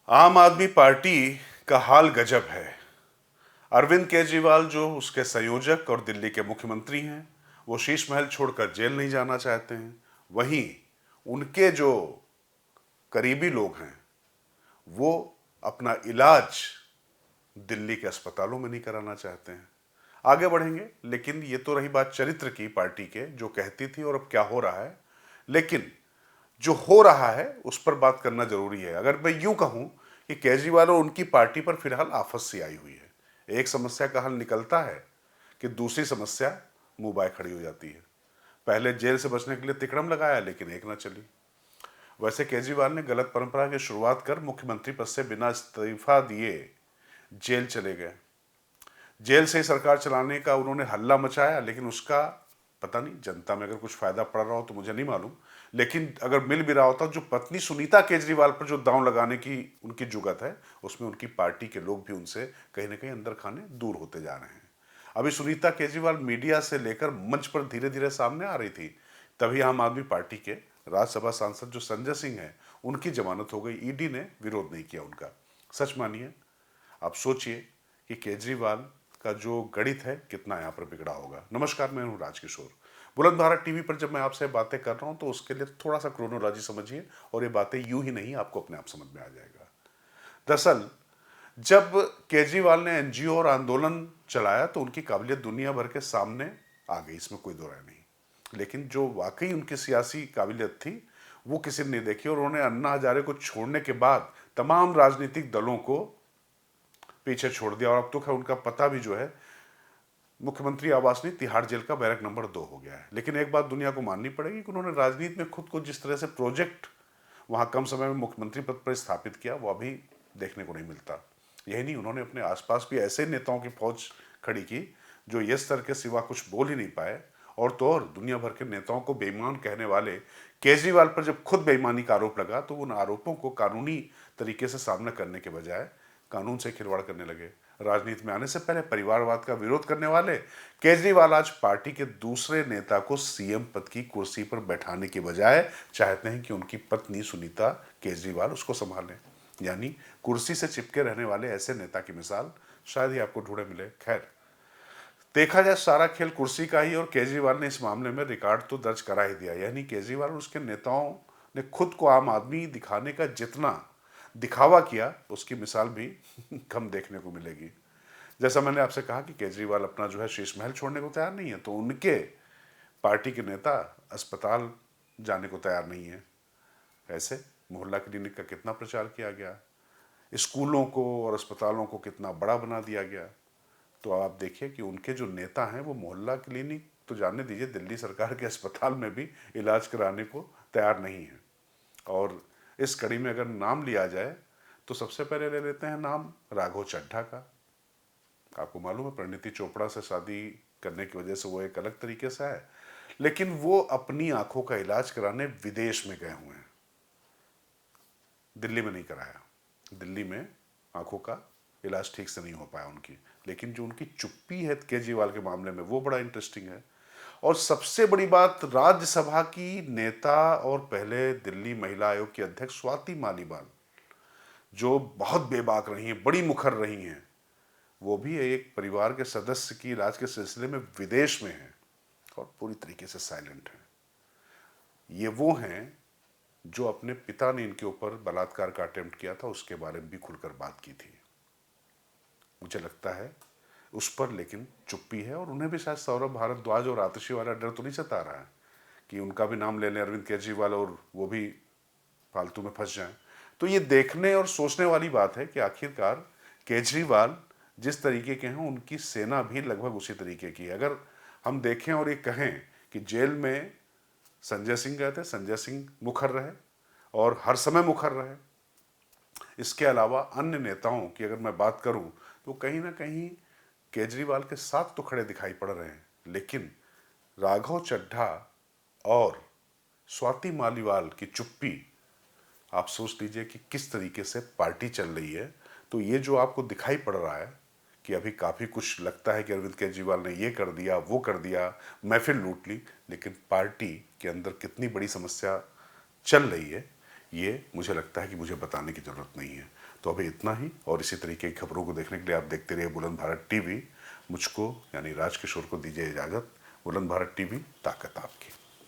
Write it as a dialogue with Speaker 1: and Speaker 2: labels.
Speaker 1: आम आदमी पार्टी का हाल गजब है। अरविंद केजरीवाल जो उसके संयोजक और दिल्ली के मुख्यमंत्री हैं, वो शीश महल छोड़कर जेल नहीं जाना चाहते हैं। वहीं उनके जो करीबी लोग हैं, वो अपना इलाज दिल्ली के अस्पतालों में नहीं कराना चाहते हैं। आगे बढ़ेंगे, लेकिन ये तो रही बात चरित्र की, पार्टी के जो कहती थी और अब क्या हो रहा है। लेकिन जो हो रहा है उस पर बात करना जरूरी है। अगर मैं यूं कहूं कि केजरीवाल और उनकी पार्टी पर फिलहाल आफत सी आई हुई है। एक समस्या का हल निकलता है कि दूसरी समस्या मुंह बाय खड़ी हो जाती है। पहले जेल से बचने के लिए तिकड़म लगाया, लेकिन एक ना चली। वैसे केजरीवाल ने गलत परंपरा की शुरुआत कर मुख्यमंत्री पद से बिना इस्तीफा दिए जेल चले गए। जेल से ही सरकार चलाने का उन्होंने हल्ला मचाया, लेकिन उसका पता नहीं जनता में अगर कुछ फायदा पड़ रहा हो तो मुझे नहीं मालूम। लेकिन अगर मिल भी रहा होता, जो पत्नी सुनीता केजरीवाल पर जो दांव लगाने की उनकी जुगत है, उसमें उनकी पार्टी के लोग भी उनसे कहीं ना कहीं अंदर खाने दूर होते जा रहे हैं। अभी सुनीता केजरीवाल मीडिया से लेकर मंच पर धीरे धीरे सामने आ रही थी, तभी आम आदमी पार्टी के राज्यसभा सांसद जो संजय सिंह है, उनकी जमानत हो गई। ईडी ने विरोध नहीं किया उनका। सच मानिए, आप सोचिए कि केजरीवाल का जो गणित है कितना यहाँ पर बिगड़ा होगा। नमस्कार, मैं हूँ राजकिशोर। बुलंद भारत टीवी पर जब मैं आपसे बातें कर रहा हूँ तो उसके लिए थोड़ा सा क्रोनोलॉजी समझिए, और ये बातें यूं ही नहीं, आपको अपने आप समझ में आ जाएगा। दरअसल जब केजरीवाल ने एनजीओ और आंदोलन चलाया तो उनकी काबिलियत दुनिया भर के सामने आ गई, इसमें कोई दो राय नहीं। लेकिन जो वाकई उनकी सियासी काबिलियत थी, वो किसी ने नहीं देखी, और उन्होंने अन्ना हजारे को छोड़ने के बाद तमाम राजनीतिक दलों को पीछे छोड़ दिया। और अब तो खैर उनका पता भी जो है, मुख्यमंत्री आवास नहीं, तिहाड़ जेल का बैरक नंबर 2 हो गया है। लेकिन एक बात दुनिया को माननी पड़ेगी कि उन्होंने राजनीति में खुद को जिस तरह से प्रोजेक्ट वहां कम समय में मुख्यमंत्री पद पर स्थापित किया, वो अभी देखने को नहीं मिलता। यही नहीं, उन्होंने अपने आसपास भी ऐसे नेताओं की फौज खड़ी की जो यस सर के सिवा कुछ बोल ही नहीं पाए। और तो और दुनिया भर के नेताओं को बेईमान कहने वाले केजरीवाल पर जब खुद बेईमानी का आरोप लगा, तो उन आरोपों को कानूनी तरीके से सामना करने के बजाय कानून से खिलवाड़ करने लगे। राजनीति में आने से पहले परिवारवाद का विरोध करने वाले केजरीवाल आज पार्टी के दूसरे नेता को सीएम पद की कुर्सी पर बैठाने के बजाय चाहते हैं कि उनकी पत्नी सुनीता केजरीवाल उसको संभालें। यानी कुर्सी से चिपके रहने वाले ऐसे नेता की मिसाल शायद ही आपको ढूंढे मिले। खैर, देखा जाए सारा खेल कुर्सी का ही, और केजरीवाल ने इस मामले में रिकॉर्ड तो दर्ज करा ही दिया। यानी केजरीवाल और उसके नेताओं ने खुद को आम आदमी दिखाने का जितना दिखावा किया, उसकी मिसाल भी कम देखने को मिलेगी। जैसा मैंने आपसे कहा कि केजरीवाल अपना जो है शीश महल छोड़ने को तैयार नहीं है, तो उनके पार्टी के नेता अस्पताल जाने को तैयार नहीं है। ऐसे मोहल्ला क्लिनिक का कितना प्रचार किया गया, स्कूलों को और अस्पतालों को कितना बड़ा बना दिया गया। तो आप देखिए कि उनके जो नेता हैं वो मोहल्ला क्लिनिक तो जानने दीजिए, दिल्ली सरकार के अस्पताल में भी इलाज कराने को तैयार नहीं है। और इस कड़ी में अगर नाम लिया जाए तो सबसे पहले ले लेते हैं नाम राघव चड्ढा का। आपको मालूम है, परिणीति चोपड़ा से शादी करने की वजह से वो एक अलग तरीके से है, लेकिन वो अपनी आंखों का इलाज कराने विदेश में गए हुए हैं। दिल्ली में नहीं कराया। दिल्ली में आंखों का इलाज ठीक से नहीं हो पाया उनकी। लेकिन जो उनकी चुप्पी है केजरीवाल के मामले में, वो बड़ा इंटरेस्टिंग है। और सबसे बड़ी बात, राज्यसभा की नेता और पहले दिल्ली महिला आयोग की अध्यक्ष स्वाति मालीवाल, जो बहुत बेबाक रही हैं, बड़ी मुखर रही हैं, वो भी एक परिवार के सदस्य की इलाज के सिलसिले में विदेश में हैं और पूरी तरीके से साइलेंट हैं। ये वो हैं जो अपने पिता ने इनके ऊपर बलात्कार का अटेम्प्ट किया था, उसके बारे में भी खुलकर बात की थी। मुझे लगता है उस पर लेकिन चुप्पी है, और उन्हें भी शायद सौरभ भारद्वाज और आतिशी वाला डर तो नहीं सता रहा है कि उनका भी नाम ले लें अरविंद केजरीवाल और वो भी फालतू में फंस जाएं। तो ये देखने और सोचने वाली बात है कि आखिरकार केजरीवाल जिस तरीके के हैं, उनकी सेना भी लगभग उसी तरीके की है। अगर हम देखें और ये कहें कि जेल में संजय सिंह गए थे, संजय सिंह मुखर रहे और हर समय मुखर रहे। इसके अलावा अन्य नेताओं की अगर मैं बात करूं तो कहीं ना कहीं केजरीवाल के साथ तो खड़े दिखाई पड़ रहे हैं, लेकिन राघव चड्ढा और स्वाति मालीवाल की चुप्पी, आप सोच लीजिए कि किस तरीके से पार्टी चल रही है। तो ये जो आपको दिखाई पड़ रहा है कि अभी काफ़ी कुछ लगता है कि अरविंद केजरीवाल ने ये कर दिया, वो कर दिया, महफिल लूट ली, लेकिन पार्टी के अंदर कितनी बड़ी समस्या चल रही है, ये मुझे लगता है कि मुझे बताने की ज़रूरत नहीं है। तो अभी इतना ही, और इसी तरीके की खबरों को देखने के लिए आप देखते रहिए बुलंद भारत टीवी। मुझको यानी राजकिशोर को दीजिए इजाज़त। बुलंद भारत टीवी, ताकत आपकी।